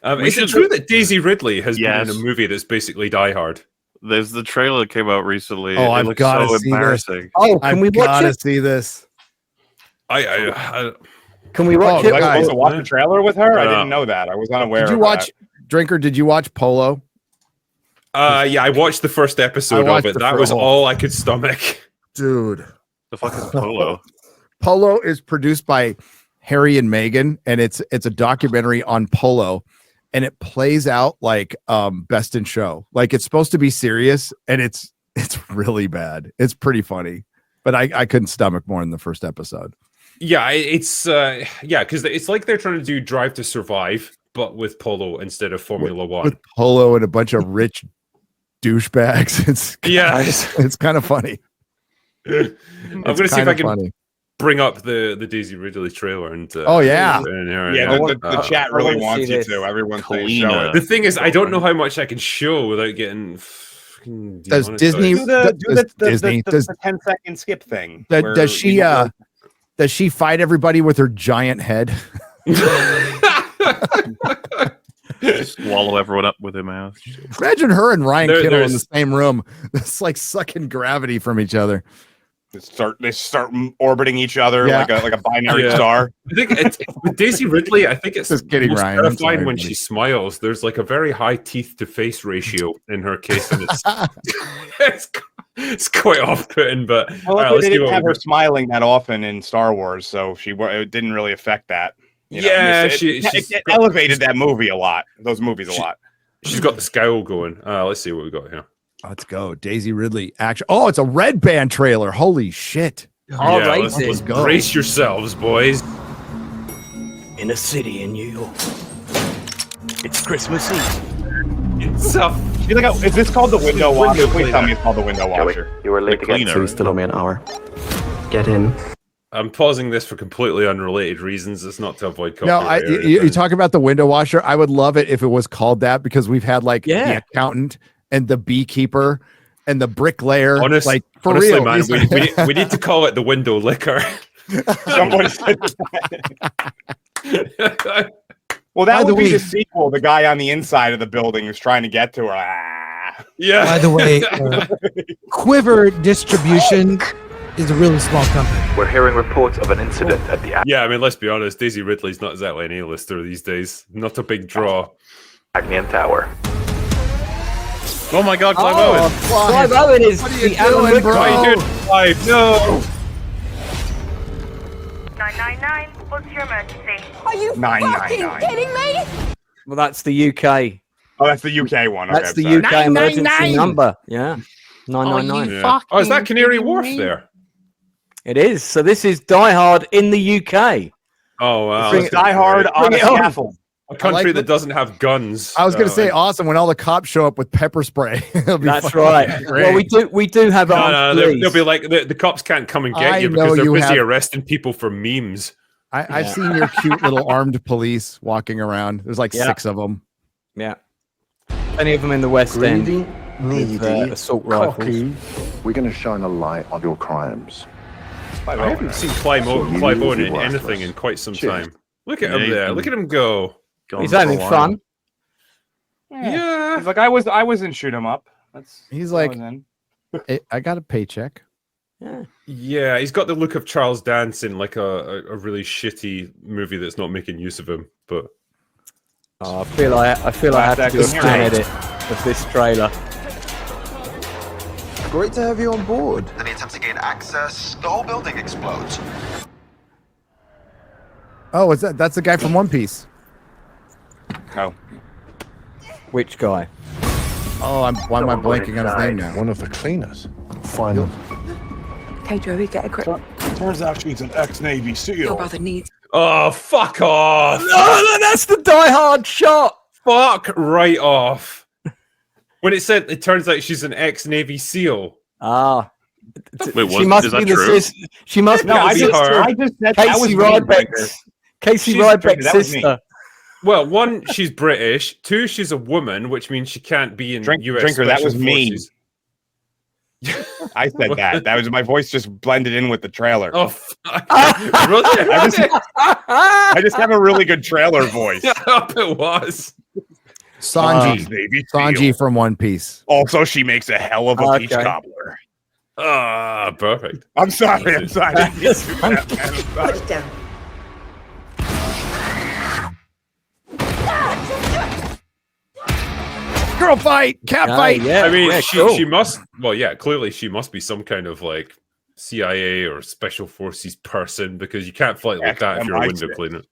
Is it true that Daisy Ridley has been in a movie that's basically Die Hard? There's the trailer that came out recently. Oh, it looks so embarrassing. Oh, can we see this? Can we watch it? Was I supposed to watch the trailer with her? I didn't know that. I was unaware. Did you watch Drinker? Did you watch Polo? Yeah, I watched the first episode of it. That was all I could stomach. Dude, the fuck is Polo? Polo is produced by Harry and Meghan, and it's a documentary on polo, and it plays out like Best in Show. Like it's supposed to be serious, and it's really bad. It's pretty funny, but I couldn't stomach more in the first episode. Yeah, it's because it's like they're trying to do Drive to Survive, but with polo instead of Formula One. With polo and a bunch of rich douchebags. It's kind of funny. I'm going to see if I can bring up the Daisy Ridley trailer and the chat really wants you to. Everyone's saying show it. The thing is, I don't know how much I can show without getting. Does Disney do the 10-second skip thing? Does she fight everybody with her giant head? Swallow everyone up with her mouth. Imagine her and Ryan Kittle in the same room. It's like sucking gravity from each other. They start orbiting each other like a binary star. I think with Daisy Ridley, I think it's just kidding, Ryan. Terrifying when she smiles. There's like a very high teeth to face ratio in her case, and it's quite off-putting. But they didn't have her smiling that often in Star Wars, so it didn't really affect that. It elevated that movie a lot. Those movies a lot. She's got the scowl going. Let's see what we got here. Let's go. Daisy Ridley action. Oh, it's a Red Band trailer. Holy shit. All right, let's go. Brace yourselves, boys. In a city in New York. It's Christmas Eve. It's a... Is this called the Window Washer? Please tell me it's called the Window Washer. You were late to get, so you still owe me an hour. Get in. I'm pausing this for completely unrelated reasons. It's not to avoid copyright. No, you talk about the window washer. I would love it if it was called that, because we've had the accountant and the beekeeper and the bricklayer. Honestly, real, man, we need to call it the window liquor. Somebody said that. Well, that would be the sequel. The guy on the inside of the building who's trying to get to her. Yeah. By the way, Quiver Distribution is a really small company. We're hearing reports of an incident at the... Yeah, I mean, let's be honest. Daisy Ridley's not exactly an A-lister these days. Not a big draw. Agnian Tower. Oh my God, Clive Owen. Clive Owen is the Alan bro? How you doing, Clive? No. 999, what's your emergency? Are you fucking kidding me? Well, that's the UK. Oh, that's the UK one. Okay, that's the UK emergency number. Yeah. 999. Oh, is that Canary Wharf there? It is. So this is Die Hard in the UK. Oh, wow. Die Hard on a scaffold. A country that doesn't have guns. I was going to say awesome when all the cops show up with pepper spray. That's right. Well, we do have they'll be like the cops can't come and get you because they're busy arresting people for memes. I've seen your cute little armed police walking around. There's like 6 of them. Yeah. Any of them in the West End. With, assault rifles. We're going to shine a light on your crimes. I haven't seen Clive Owen in anything in quite some time. Look at him there. Look at him go. He's having fun. Yeah. He's like, I was in Shoot 'em Up. He's like, I got a paycheck. Yeah. He's got the look of Charles Dance in like a really shitty movie that's not making use of him. But I feel I have to do a scan edit of this trailer. Great to have you on board. Then he attempts to gain access. The whole building explodes. Oh, that's the guy from One Piece. Oh. Which guy? Oh, why am I blanking on his name now? One of the cleaners. Final. Okay, Joey, get a grip. Turns out she's an ex-Navy SEAL. Your brother needs... Oh, fuck off! No, that's the Die Hard shot! Fuck right off. When it said it turns out she's an ex-Navy SEAL. Wait, what? She must Is be that true? She must be I just said that was Casey Ryback's sister. Well, 1, she's British. 2, she's a woman, which means she can't be in US Drinker, that was Special Forces. me. I said that. That was my voice just blended in with the trailer. Oh, fuck. Really? I just have a really good trailer voice. I hope it was. Sanji from One Piece. Also, she makes a hell of a peach cobbler. Perfect. I'm sorry. I'm sorry. I didn't mean to do that, man. I'm sorry. Girl fight, cat fight. I mean, she must. Well, yeah, clearly she must be some kind of like CIA or special forces person because you can't fight like that if you're a window cleaner.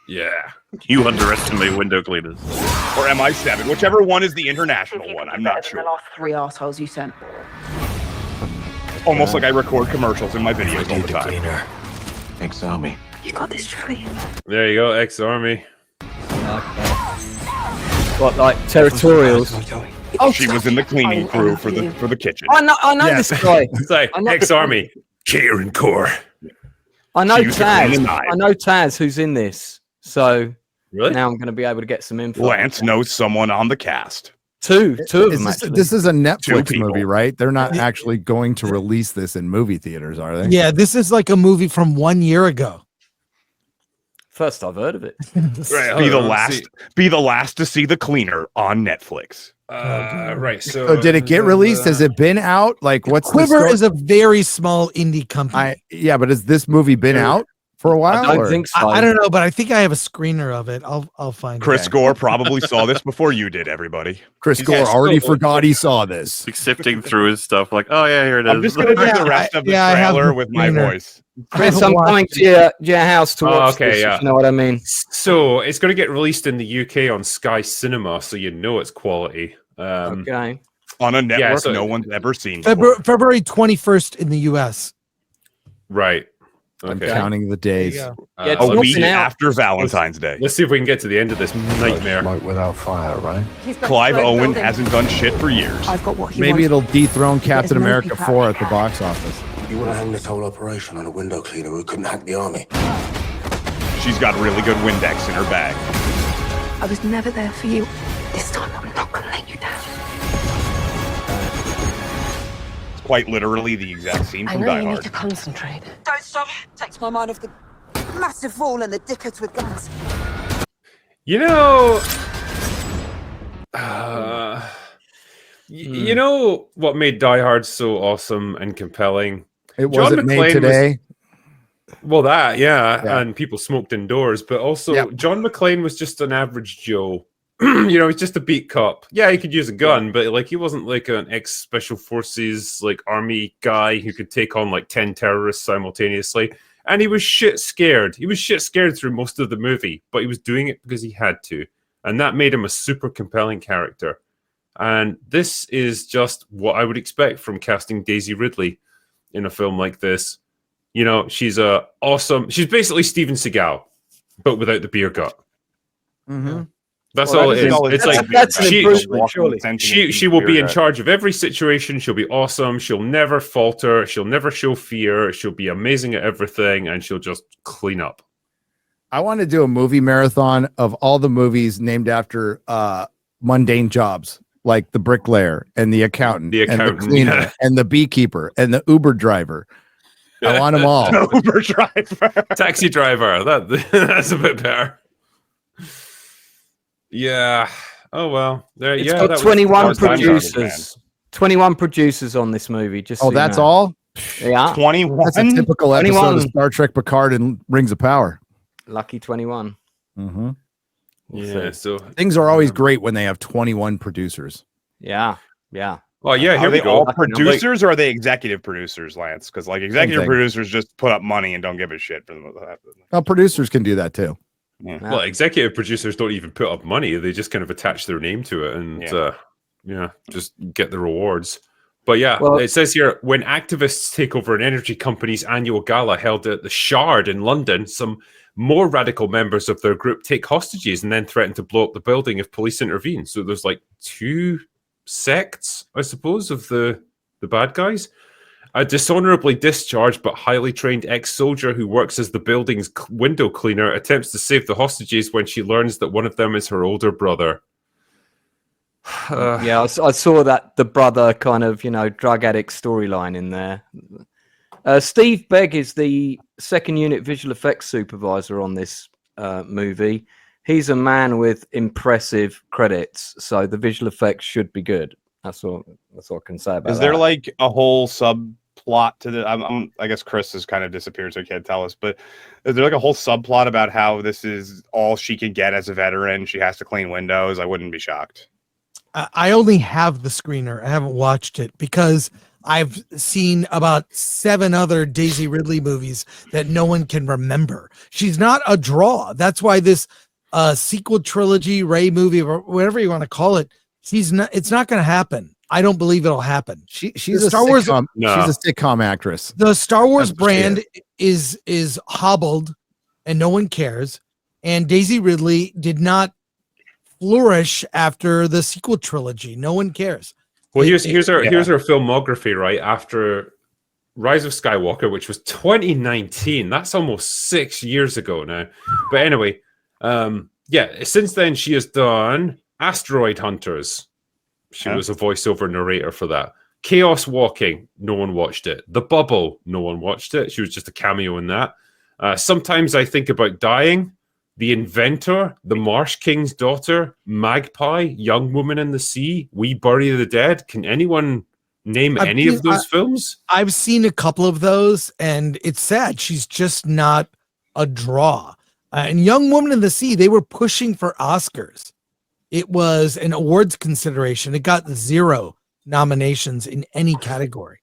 Yeah, you underestimate window cleaners. Or MI7, whichever one is the international one. I'm not sure. The last 3 assholes you sent. Almost like I record commercials in my videos all the time. Cleaner. Ex-army. You got this, Troy. There you go, ex-army. What, like territorials? Oh, she was in the cleaning crew for the kitchen. I know this guy. It's like ex-army, Karen Core. I know Taz. I know Taz who's in this. So now I'm going to be able to get some info. Lance knows someone on the cast. Two of them. This is a Netflix movie, right? They're not actually going to release this in movie theaters, are they? Yeah, this is like a movie from 1 year ago. First I've heard of it. Right, be the last to see The Cleaner on Netflix. Right. So did it get released? Has it been out? Like, what's Quiver is a very small indie company. Yeah, but has this movie been out for a while? I don't think so. I don't know, but I think I have a screener of it. I'll find Chris Gore probably saw this before you did, everybody. Chris Gore already forgot he saw this. Like sifting through his stuff, like, oh yeah, here it is. I'm just gonna do the rest of the trailer with my voice. Chris, I'm coming to your house to watch this, if you know what I mean. So it's going to get released in the UK on Sky Cinema, so you know it's quality. Okay. On a network no one's ever seen. February 21st in the US. Right. I'm counting the days. A week after Valentine's Day. Let's see if we can get to the end of this nightmare. Smoke without fire, right? Clive Owen hasn't done shit for years. I've got what he Maybe wants. it'll dethrone Captain America 4 at the box office. You want to hang this whole operation on a window cleaner who couldn't hack the army. She's got really good Windex in her bag. I was never there for you. This time I'm not going to let you down. It's quite literally the exact scene from Die Hard. Concentrate. Don't stop. Takes my mind off the massive wall and the dickheads with guns. You know, you know what made Die Hard so awesome and compelling? It wasn't made today. And people smoked indoors, but also John McClane was just an average Joe. You know, he's just a beat cop. Yeah, he could use a gun, but like he wasn't like an ex-special forces like army guy who could take on like 10 terrorists simultaneously. And he was shit scared. He was shit scared through most of the movie, but he was doing it because he had to. And that made him a super compelling character. And this is just what I would expect from casting Daisy Ridley in a film like this. You know, she's basically Steven Seagal, but without the beer gut. Mm-hmm. That's all it is. It's like that's an improvement, surely. She will be in charge of every situation. She'll be awesome. She'll never falter. She'll never show fear. She'll be amazing at everything, and she'll just clean up. I want to do a movie marathon of all the movies named after mundane jobs, like the bricklayer and the accountant, and the cleaner and the beekeeper and the Uber driver. I want them all. Uber driver, taxi driver. That's a bit better. Yeah. Oh well. There. It's got 21 producers. 21 producers on this movie. Just that's all. Yeah. 21. That's a typical episode of Star Trek Picard and Rings of Power. Lucky 21. Mm-hmm. Yeah. So things are always great when they have 21 producers. Yeah. Yeah. Oh yeah. Here are we they go. all producers or are they executive producers, Lance? Because like executive producers just put up money and don't give a shit for them. Well, producers can do that too. Yeah. Well, executive producers don't even put up money; they just kind of attach their name to it, and just get the rewards. But it says here when activists take over an energy company's annual gala held at the Shard in London, some more radical members of their group take hostages and then threaten to blow up the building if police intervene. So there's like two sects, I suppose, of the bad guys. A dishonorably discharged but highly trained ex-soldier who works as the building's window cleaner attempts to save the hostages when she learns that one of them is her older brother. I saw that the brother kind of, drug addict storyline in there. Steve Begg is the second unit visual effects supervisor on this movie. he's a man with impressive credits, so the visual effects should be good. That's all I can say about that. Is there like a whole subplot to the? I guess Chris has kind of disappeared, so he can't tell us. But is there like a whole subplot about how this is all she can get as a veteran? She has to clean windows. I wouldn't be shocked. I only have the screener. I haven't watched it because I've seen about 7 other Daisy Ridley movies that no one can remember. She's not a draw. That's why this sequel trilogy, Ray movie, or whatever you want to call it, it's not going to happen. I don't believe it'll happen. She's a Star Wars. She's a sitcom actress. The Star Wars brand is hobbled, and no one cares. And Daisy Ridley did not flourish after the sequel trilogy. No one cares. Well, here's our filmography, right? After Rise of Skywalker, which was 2019. That's almost 6 years ago now. But anyway, since then she has done Asteroid Hunters. She was a voiceover narrator for that. Chaos Walking, no one watched it. The Bubble, no one watched it. She was just a cameo in that. Sometimes I Think About Dying, The Inventor, The Marsh King's Daughter, Magpie, Young Woman in the Sea, We Bury the Dead. Can anyone name any of those films? I've seen a couple of those, and it's sad. She's just not a draw. And Young Woman in the Sea, they were pushing for Oscars. It was an awards consideration. It got 0 nominations in any category.